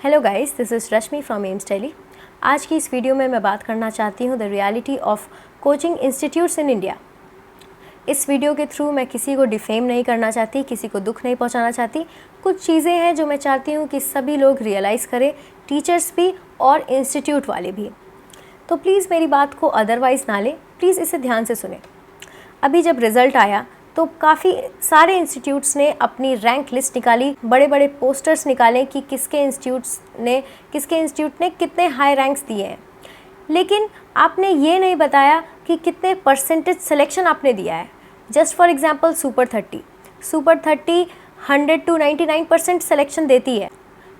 Hello guys, this is Rashmi from AIIMS Delhi. आज की इस वीडियो में मैं बात करना चाहती हूँ the reality of coaching institutes in India. इस वीडियो के थ्रू मैं किसी को डिफेम नहीं करना चाहती, किसी को दुख नहीं पहुँचाना चाहती। कुछ चीज़ें हैं जो मैं चाहती हूँ कि सभी लोग रियलाइज़ करें, टीचर्स भी और इंस्टीट्यूट वाले भी। तो प्लीज़ मेरी बात को अदरवाइज़ ना लें, प्लीज़ इसे ध्यान से सुनें। अभी जब रिज़ल्ट आया तो काफ़ी सारे इंस्टीट्यूट्स ने अपनी रैंक लिस्ट निकाली, बड़े बड़े पोस्टर्स निकाले कि किसके इंस्टीट्यूट ने कितने हाई रैंक्स दिए हैं। लेकिन आपने ये नहीं बताया कि कितने परसेंटेज सिलेक्शन आपने दिया है। Just for example super 30 100 to 99% selection देती है।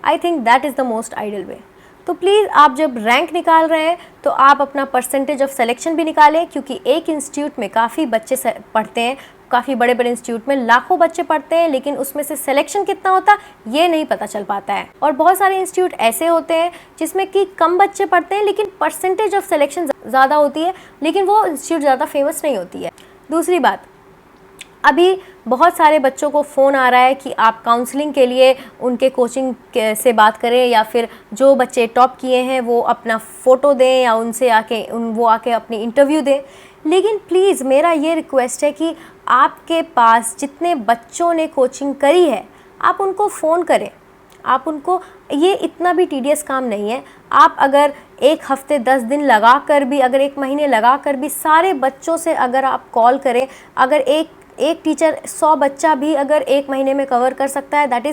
I think that is the most ideal way. तो प्लीज़ आप जब रैंक निकाल रहे हैं तो आप अपना परसेंटेज ऑफ सिलेक्शन भी निकालें, क्योंकि एक इंस्टीट्यूट में काफ़ी बच्चे पढ़ते हैं, काफ़ी बड़े बड़े इंस्टीट्यूट में लाखों बच्चे पढ़ते हैं, लेकिन उसमें से सिलेक्शन कितना होता ये नहीं पता चल पाता है। और बहुत सारे इंस्टीट्यूट ऐसे होते हैं जिसमें कि कम बच्चे पढ़ते हैं लेकिन परसेंटेज ऑफ सिलेक्शन ज़्यादा होती है, लेकिन वो इंस्टीट्यूट ज़्यादा फेमस नहीं होती है। दूसरी बात, अभी बहुत सारे बच्चों को फ़ोन आ रहा है कि आप काउंसलिंग के लिए उनके कोचिंग से बात करें, या फिर जो बच्चे टॉप किए हैं वो अपना फ़ोटो दें या वो आके अपनी इंटरव्यू दें। लेकिन प्लीज़ मेरा ये रिक्वेस्ट है कि आपके पास जितने बच्चों ने कोचिंग करी है आप उनको फ़ोन करें। आप उनको, ये इतना भी टीडियस काम नहीं है। आप अगर एक हफ्ते 10 दिन लगा कर भी, अगर एक महीने लगा कर भी सारे बच्चों से अगर आप कॉल करें, अगर एक टीचर 100 बच्चा भी अगर एक महीने में कवर कर सकता है, that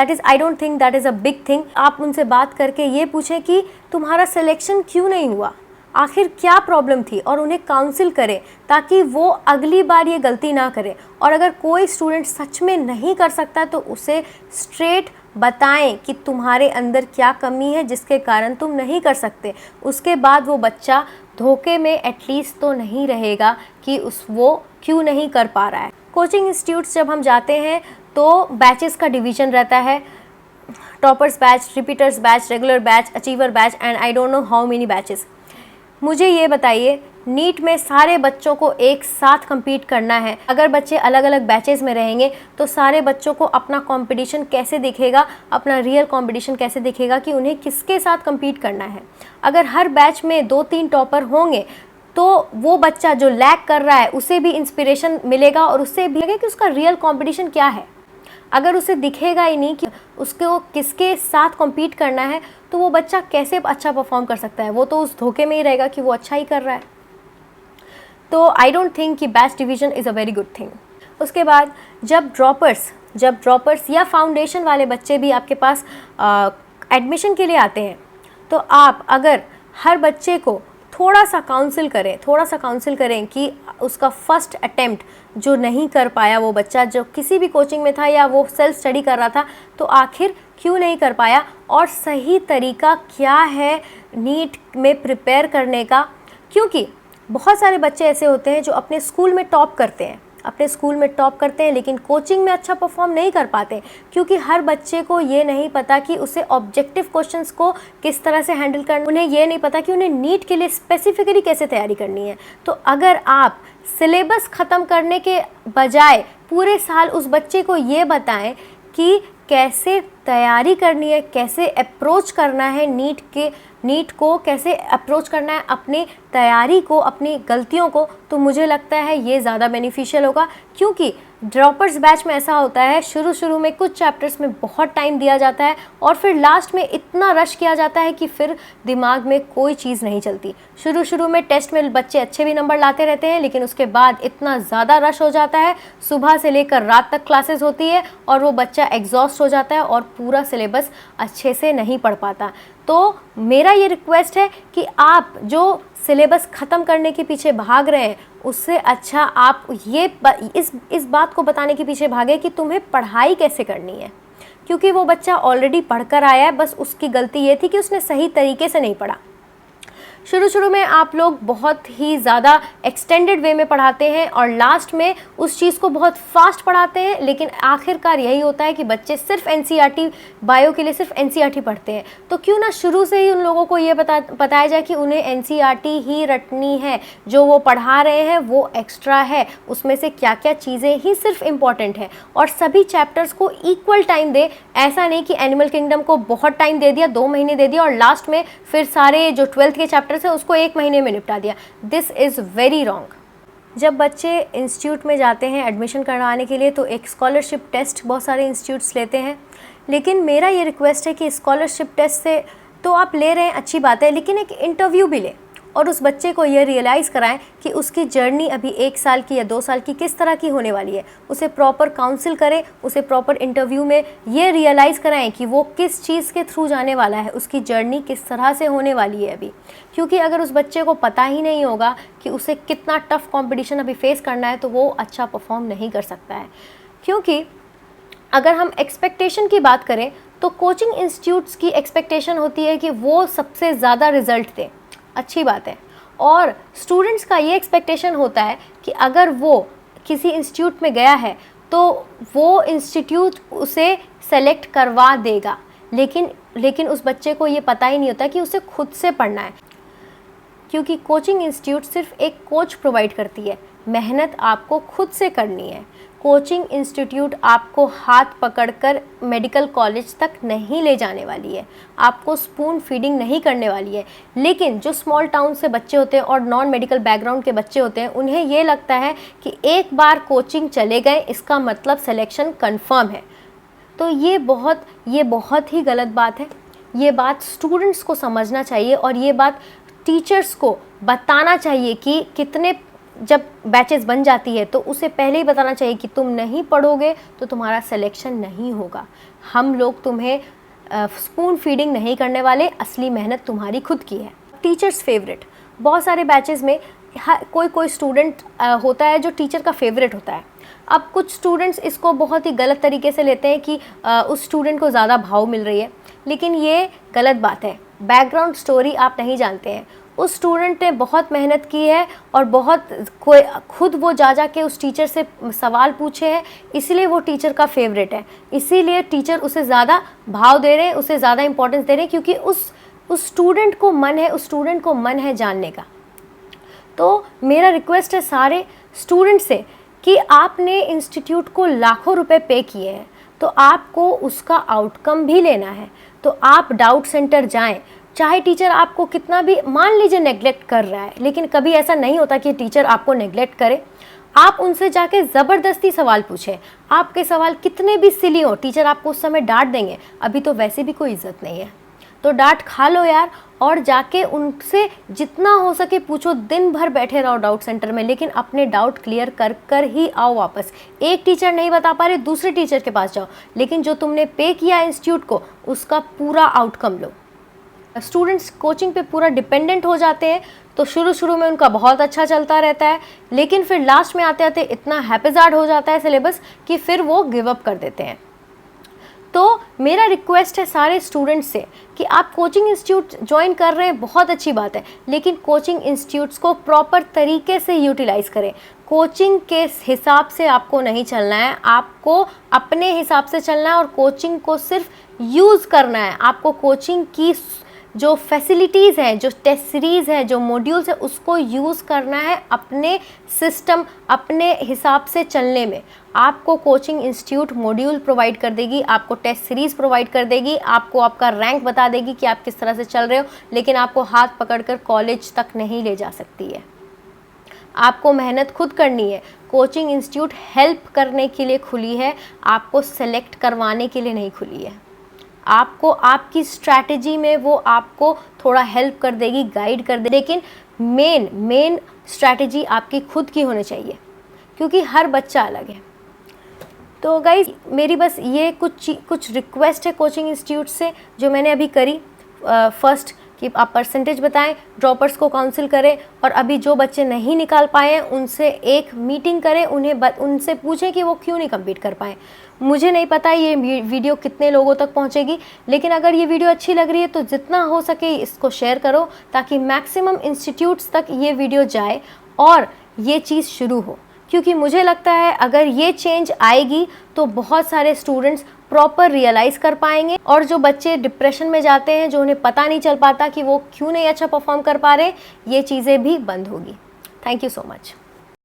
is I don't think that is a big thing. आप उनसे बात करके ये पूछें कि तुम्हारा सिलेक्शन क्यों नहीं हुआ, आखिर क्या प्रॉब्लम थी, और उन्हें काउंसिल करें ताकि वो अगली बार ये गलती ना करे। और अगर कोई स्टूडेंट सच में नहीं कर सकता तो उसे स्ट्रेट बताएं कि तुम्हारे अंदर क्या कमी है जिसके कारण तुम नहीं कर सकते। उसके बाद वो बच्चा धोखे में एटलीस्ट तो नहीं रहेगा कि वो क्यों नहीं कर पा रहा है। कोचिंग इंस्टीट्यूट्स जब हम जाते हैं तो बैचेस का डिवीज़न रहता है, toppers batch, repeaters batch, regular batch, achiever batch and I don't know how many batches. मुझे ये बताइए, नीट में सारे बच्चों को एक साथ compete करना है। अगर बच्चे अलग अलग बैचेस में रहेंगे तो सारे बच्चों को अपना कंपटीशन कैसे दिखेगा, अपना रियल कंपटीशन कैसे दिखेगा कि उन्हें किसके साथ compete करना है। अगर हर बैच में 2-3 टॉपर होंगे तो वो बच्चा जो लैग कर रहा है उसे भी इंस्पिरेशन मिलेगा और उससे भी लगेगा कि उसका रियल कंपटीशन क्या है। अगर उसे दिखेगा ही नहीं कि उसको किसके साथ compete करना है तो वो बच्चा कैसे अच्छा परफॉर्म कर सकता है, वो तो उस धोखे में ही रहेगा कि वो अच्छा ही कर रहा है। तो आई डोंट थिंक कि batch division is a very good thing. उसके बाद जब ड्रॉपर्स या फाउंडेशन वाले बच्चे भी आपके पास एडमिशन के लिए आते हैं तो आप अगर हर बच्चे को थोड़ा सा काउंसिल करें कि उसका फर्स्ट अटेम्प्ट जो नहीं कर पाया, वो बच्चा जो किसी भी कोचिंग में था या वो सेल्फ स्टडी कर रहा था तो आखिर क्यों नहीं कर पाया, और सही तरीका क्या है नीट में प्रिपेयर करने का। क्योंकि बहुत सारे बच्चे ऐसे होते हैं जो अपने स्कूल में टॉप करते हैं लेकिन कोचिंग में अच्छा परफॉर्म नहीं कर पाते, क्योंकि हर बच्चे को ये नहीं पता कि उसे ऑब्जेक्टिव क्वेश्चंस को किस तरह से हैंडल करना, उन्हें ये नहीं पता कि उन्हें नीट के लिए स्पेसिफिकली कैसे तैयारी करनी है। तो अगर आप सिलेबस ख़त्म करने के बजाय पूरे साल उस बच्चे को ये बताएं कि कैसे तैयारी करनी है, कैसे अप्रोच करना है नीट को कैसे अप्रोच करना है, अपनी तैयारी को, अपनी गलतियों को, तो मुझे लगता है ये ज़्यादा बेनिफिशियल होगा। क्योंकि ड्रॉपर्स बैच में ऐसा होता है, शुरू में कुछ चैप्टर्स में बहुत टाइम दिया जाता है और फिर लास्ट में इतना रश किया जाता है कि फिर दिमाग में कोई चीज़ नहीं चलती। शुरू में टेस्ट में बच्चे अच्छे भी नंबर लाते रहते हैं, लेकिन उसके बाद इतना ज़्यादा रश हो जाता है, सुबह से लेकर रात तक क्लासेस होती है और वो बच्चा एग्जॉस्ट हो जाता है और पूरा सिलेबस अच्छे से नहीं पढ़ पाता। तो मेरा ये रिक्वेस्ट है कि आप जो सिलेबस ख़त्म करने के पीछे भाग रहे हैं उससे अच्छा आप ये इस बात को बताने के पीछे भागे कि तुम्हें पढ़ाई कैसे करनी है। क्योंकि वो बच्चा ऑलरेडी पढ़कर आया है, बस उसकी गलती ये थी कि उसने सही तरीके से नहीं पढ़ा। शुरू शुरू में आप लोग बहुत ही ज़्यादा एक्सटेंडेड वे में पढ़ाते हैं और लास्ट में उस चीज़ को बहुत फास्ट पढ़ाते हैं, लेकिन आखिरकार यही होता है कि बच्चे सिर्फ एनसीईआरटी बायो के लिए सिर्फ एनसीईआरटी पढ़ते हैं। तो क्यों ना शुरू से ही उन लोगों को ये बताया जाए कि उन्हें एनसीईआरटी ही रटनी है, जो वो पढ़ा रहे हैं वो एक्स्ट्रा है, उसमें से क्या क्या चीज़ें ही सिर्फ इम्पॉर्टेंट है, और सभी चैप्टर्स को इक्वल टाइम दे। ऐसा नहीं कि एनिमल किंगडम को बहुत टाइम दे दिया, 2 महीने दे दिया और लास्ट में फिर सारे जो 12th के चैप्टर्स हैं उसको 1 महीने में निपटा दिया। This is very wrong. जब बच्चे इंस्टीट्यूट में जाते हैं एडमिशन करवाने के लिए तो एक स्कॉलरशिप टेस्ट बहुत सारे इंस्टीट्यूट्स लेते हैं, लेकिन मेरा ये रिक्वेस्ट है कि स्कॉलरशिप टेस्ट से तो आप ले रहे हैं अच्छी बात है, लेकिन एक इंटरव्यू भी लें और उस बच्चे को ये रियलाइज़ कराएं कि उसकी जर्नी अभी 1 साल की या 2 साल की किस तरह की होने वाली है। उसे प्रॉपर काउंसिल करें, उसे प्रॉपर इंटरव्यू में ये रियलाइज़ कराएं कि वो किस चीज़ के थ्रू जाने वाला है, उसकी जर्नी किस तरह से होने वाली है अभी। क्योंकि अगर उस बच्चे को पता ही नहीं होगा कि उसे कितना टफ़ कॉम्पिटिशन अभी फेस करना है तो वो अच्छा परफॉर्म नहीं कर सकता है। क्योंकि अगर हम एक्सपेक्टेशन की बात करें तो कोचिंग इंस्टीट्यूट्स की एक्सपेक्टेशन होती है कि वो सबसे ज़्यादा रिजल्ट दें, अच्छी बात है, और स्टूडेंट्स का ये एक्सपेक्टेशन होता है कि अगर वो किसी इंस्टीट्यूट में गया है तो वो इंस्टीट्यूट उसे सेलेक्ट करवा देगा, लेकिन उस बच्चे को ये पता ही नहीं होता कि उसे खुद से पढ़ना है। क्योंकि कोचिंग इंस्टीट्यूट सिर्फ एक कोच प्रोवाइड करती है, मेहनत आपको खुद से करनी है। कोचिंग इंस्टीट्यूट आपको हाथ पकड़कर मेडिकल कॉलेज तक नहीं ले जाने वाली है, आपको स्पून फीडिंग नहीं करने वाली है। लेकिन जो स्मॉल टाउन से बच्चे होते हैं और नॉन मेडिकल बैकग्राउंड के बच्चे होते हैं, उन्हें ये लगता है कि एक बार कोचिंग चले गए इसका मतलब सिलेक्शन कंफर्म है। तो ये बहुत ही गलत बात है। ये बात स्टूडेंट्स को समझना चाहिए और ये बात टीचर्स को बताना चाहिए कि कितने जब बैचेस बन जाती है तो उसे पहले ही बताना चाहिए कि तुम नहीं पढ़ोगे तो तुम्हारा सिलेक्शन नहीं होगा। हम लोग तुम्हें स्पून फीडिंग नहीं करने वाले, असली मेहनत तुम्हारी खुद की है। टीचर्स फेवरेट, बहुत सारे बैचेस में कोई स्टूडेंट होता है जो टीचर का फेवरेट होता है। अब कुछ स्टूडेंट्स इसको बहुत ही गलत तरीके से लेते हैं कि उस स्टूडेंट को ज़्यादा भाव मिल रही है, लेकिन ये गलत बात है। बैकग्राउंड स्टोरी आप नहीं जानते हैं। उस स्टूडेंट ने बहुत मेहनत की है और खुद वो जा के उस टीचर से सवाल पूछे हैं, इसीलिए वो टीचर का फेवरेट है। इसीलिए टीचर उसे ज़्यादा भाव दे रहे हैं, उसे ज़्यादा इंपॉर्टेंस दे रहे हैं, क्योंकि उस स्टूडेंट को मन है जानने का। तो मेरा रिक्वेस्ट है सारे स्टूडेंट से कि आपने इंस्टीट्यूट को लाखों रुपए पे किए हैं तो आपको उसका आउटकम भी लेना है। तो आप डाउट सेंटर जाएं, चाहे टीचर आपको कितना भी मान लीजिए नेग्लेक्ट कर रहा है, लेकिन कभी ऐसा नहीं होता कि टीचर आपको नेग्लेक्ट करे। आप उनसे जाके ज़बरदस्ती सवाल पूछें, आपके सवाल कितने भी सिली हो, टीचर आपको उस समय डांट देंगे। अभी तो वैसे भी कोई इज्जत नहीं है, तो डांट खा लो यार, और जाके उनसे जितना हो सके पूछो। दिन भर बैठे रहो डाउट सेंटर में, लेकिन अपने डाउट क्लियर कर ही आओ वापस। एक टीचर नहीं बता पा रहे, दूसरे टीचर के पास जाओ, लेकिन जो तुमने पे किया इंस्टीट्यूट को उसका पूरा आउटकम लो। स्टूडेंट्स कोचिंग पे पूरा डिपेंडेंट हो जाते हैं, तो शुरू में उनका बहुत अच्छा चलता रहता है, लेकिन फिर लास्ट में आते आते इतना हैपेजार्ड हो जाता है सिलेबस कि फिर वो गिव अप कर देते हैं। तो मेरा रिक्वेस्ट है सारे स्टूडेंट्स से कि आप कोचिंग इंस्टीट्यूट ज्वाइन कर रहे हैं, बहुत अच्छी बात है, लेकिन कोचिंग इंस्टीट्यूट्स को प्रॉपर तरीके से यूटिलाइज़ करें। कोचिंग के हिसाब से आपको नहीं चलना है, आपको अपने हिसाब से चलना है और कोचिंग को सिर्फ यूज़ करना है। आपको कोचिंग की जो फैसिलिटीज़ हैं, जो टेस्ट सीरीज़ है, जो मॉड्यूल्स है, उसको यूज़ करना है अपने सिस्टम, अपने हिसाब से चलने में। आपको कोचिंग इंस्टीट्यूट मॉड्यूल प्रोवाइड कर देगी, आपको टेस्ट सीरीज़ प्रोवाइड कर देगी, आपको आपका रैंक बता देगी कि आप किस तरह से चल रहे हो, लेकिन आपको हाथ पकड़कर कॉलेज तक नहीं ले जा सकती है। आपको मेहनत खुद करनी है। कोचिंग इंस्टीट्यूट हेल्प करने के लिए खुली है, आपको सेलेक्ट करवाने के लिए नहीं खुली है। आपको आपकी स्ट्रैटेजी में वो आपको थोड़ा हेल्प कर देगी, गाइड कर देगी, लेकिन मेन स्ट्रैटेजी आपकी खुद की होनी चाहिए, क्योंकि हर बच्चा अलग है। तो गाइस मेरी बस ये कुछ रिक्वेस्ट है कोचिंग इंस्टीट्यूट से जो मैंने अभी करी। फर्स्ट कि आप परसेंटेज बताएं, ड्रॉपर्स को काउंसिल करें, और अभी जो बच्चे नहीं निकाल पाए हैं उनसे एक मीटिंग करें, उनसे पूछें कि वो क्यों नहीं कंप्लीट कर पाए। मुझे नहीं पता ये वीडियो कितने लोगों तक पहुंचेगी, लेकिन अगर ये वीडियो अच्छी लग रही है तो जितना हो सके इसको शेयर करो, ताकि मैक्सिमम इंस्टीट्यूट्स तक ये वीडियो जाए और ये चीज़ शुरू हो। क्योंकि मुझे लगता है अगर ये चेंज आएगी तो बहुत सारे स्टूडेंट्स प्रॉपर रियलाइज़ कर पाएंगे, और जो बच्चे डिप्रेशन में जाते हैं, जो उन्हें पता नहीं चल पाता कि वो क्यों नहीं अच्छा परफॉर्म कर पा रहे, ये चीज़ें भी बंद होगी। Thank you so much.